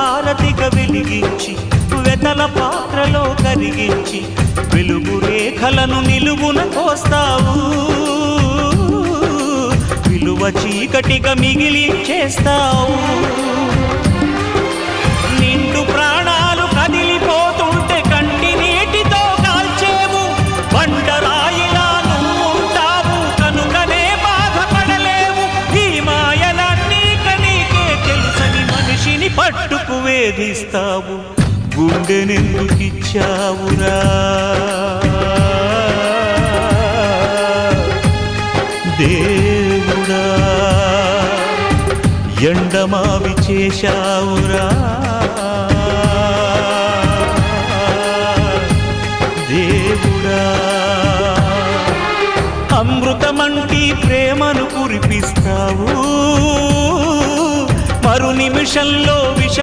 హారతిగా వెలిగించి వెతల పాత్రలో కరిగించి వెలుగు రేఖలను నిలువున కోస్తావు విలువ చీకటిగా మిగిలించేస్తావు నిండు ప్రాణాలు కదిలిపోతుంటే కంటి నీటితో కాల్చేవు బండరాయిలా నువ్వు ఉంటావు కనుకనే బాధపడలేవు ఈ మాయలన్నీ కనీకే తెలుసని మనిషిని పట్టుకు వేధిస్తావు గుండెనెందుకిచ్చావురా దేవుడా ఎండమావి చేశావురా దేవుడా అమృతమంటి ప్రేమను కురిపిస్తావు మరు నిమిషంలో